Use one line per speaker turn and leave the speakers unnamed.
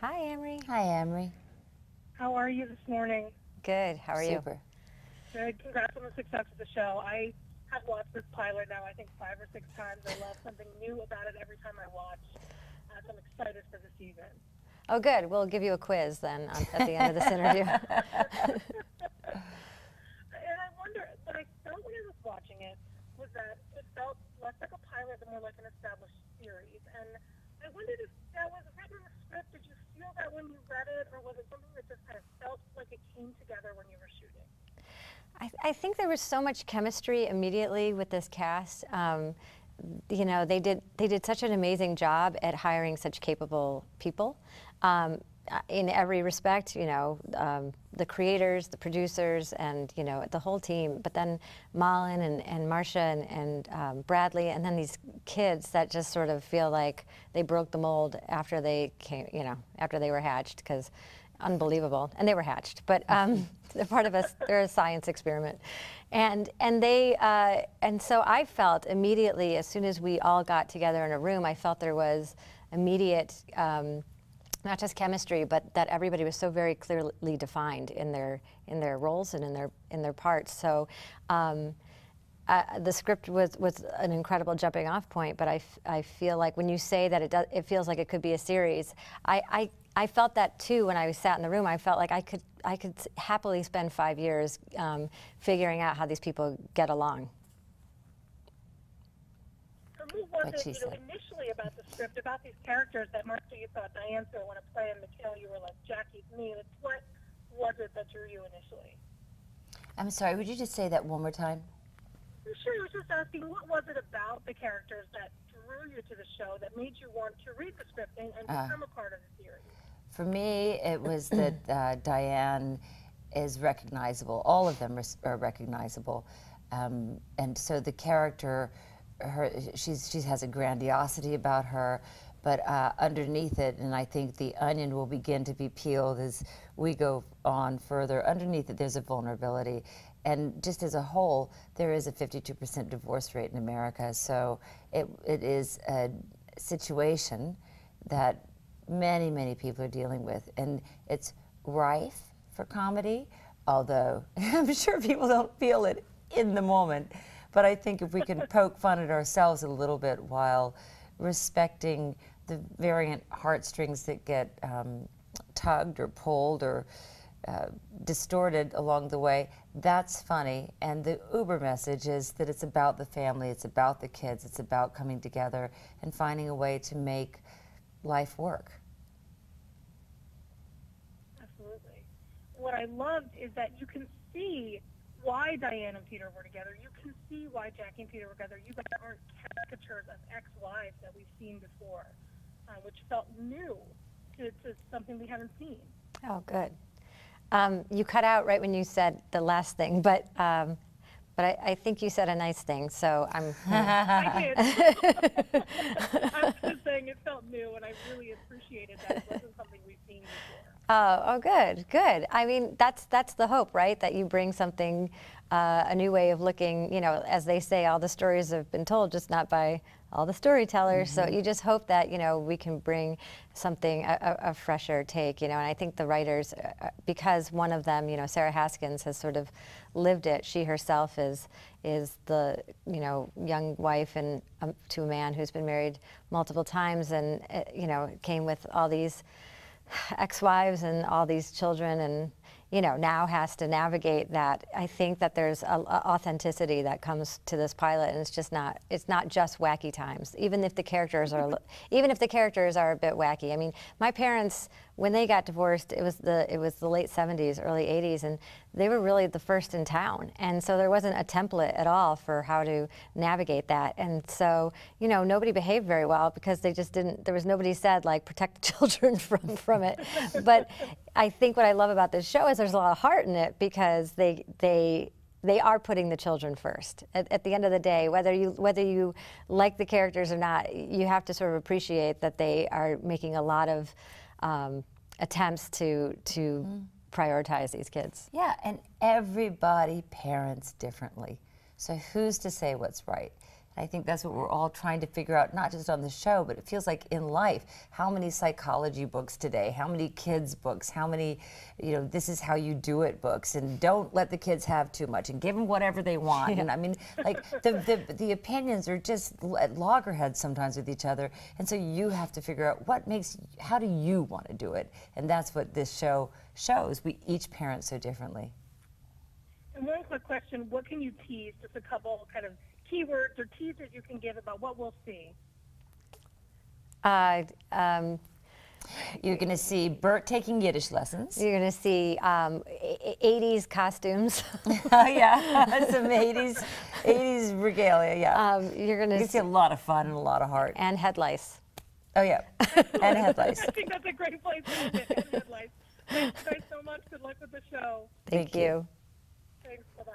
Hi, Amory.
Hi, Amory.
How are you this morning?
Good. How are you?
Super.
Good. Congrats on the success of the show. I have watched this pilot now, I think 5 or 6 times. I love something new about it every time I watch. So I'm excited for the season.
Oh, good. We'll give you a quiz then at the end of this interview.
And I wonder, what I felt when I was watching it was that it felt less like a pilot and more like an established series. And I wondered if that was written in the script. Did you feel that when you read it, or was it something that just kind of felt like it came together when you were shooting?
I think there was so much chemistry immediately with this cast. You know, they did such an amazing job at hiring such capable people. In every respect, you know, the creators, the producers, and, you know, the whole team. But then Malin and Marcia and Bradley, and then these kids that just sort of feel like they broke the mold after they came, you know, after they were hatched, because unbelievable. And they were hatched, but they're part of us. They're a science experiment. And so I felt immediately, as soon as we all got together in a room, I felt there was immediate, not just chemistry, but that everybody was so very clearly defined in their roles and in their parts. So the script was an incredible jumping off point, but I feel like when you say that it feels like it could be a series, I felt that too when I sat in the room. I felt like I could happily spend 5 years figuring out how these people get along.
For me, was it, initially about the script, about these characters that Marcia, you thought Diane would want to play, and Michaela, you were like, Jackie's me. Like, what was it that drew you initially?
I'm sorry, would you just say that one more time?
Sure, I was just asking, what was it about the characters that drew you to the show that made you want to read the script and become a part of the series?
For me, it was that Diane is recognizable. All of them are recognizable. And so the character, she has a grandiosity about her, but underneath it, and I think the onion will begin to be peeled as we go on further, underneath it there's a vulnerability. And just as a whole, there is a 52% divorce rate in America, so it is a situation that many, many people are dealing with. And it's rife for comedy, although I'm sure people don't feel it in the moment. But I think if we can poke fun at ourselves a little bit while respecting the variant heartstrings that get tugged or pulled or distorted along the way, that's funny. And the uber message is that it's about the family, it's about the kids, it's about coming together and finding a way to make life work.
Absolutely. What I loved is that you can see why Diane and Peter were together. You can see why Jackie and Peter were together. You guys aren't caricatures of ex-wives that we've seen before, which felt new to something we haven't seen.
Oh, good. You cut out right when you said the last thing, but I think you said a nice thing, so I'm...
I did. I was just saying it felt new, and I really appreciated that. It wasn't something we've seen before.
Oh, good, good. I mean, that's the hope, right? That you bring something, a new way of looking, you know, as they say, all the stories have been told, just not by all the storytellers. So you just hope that, you know, we can bring something, a fresher take, you know, and I think the writers, because one of them, you know, Sarah Haskins has sort of lived it. She herself is the, you know, young wife and to a man who's been married multiple times and, you know, came with all these ex-wives and all these children, and you know, now has to navigate that. I think that there's a authenticity that comes to this pilot, and it's not just wacky times. Even if the characters are a bit wacky. I mean, my parents, when they got divorced, it was the late 70s, early 80s, and they were really the first in town. And so there wasn't a template at all for how to navigate that. And so, you know, nobody behaved very well because they just didn't, there was nobody said like protect the children from it. But I think what I love about this show is there's a lot of heart in it because they are putting the children first. At the end of the day, whether you like the characters or not, you have to sort of appreciate that they are making a lot of attempts to prioritize these kids.
Yeah, and everybody parents differently. So who's to say what's right? I think that's what we're all trying to figure out, not just on the show, but it feels like in life. How many psychology books today? How many kids books? How many, this is how you do it books? And don't let the kids have too much and give them whatever they want. Yeah. And I mean, like the opinions are just at loggerheads sometimes with each other. And so you have to figure out how do you want to do it? And that's what this show shows. We each parent so differently.
And one quick question, what can you tease, just a couple kind of keywords or teasers you can give about what we'll see?
You're going to see Bert taking Yiddish lessons.
You're going to see 80s costumes.
Oh, yeah, some 80s regalia, yeah.
You're going to
see a lot of fun and a lot of heart.
And head lice.
Oh, yeah, and head lice.
I think that's a great place to end it, and head lice. Thanks guys so much. Good luck with the show.
Thank you.
Thanks. Bye-bye.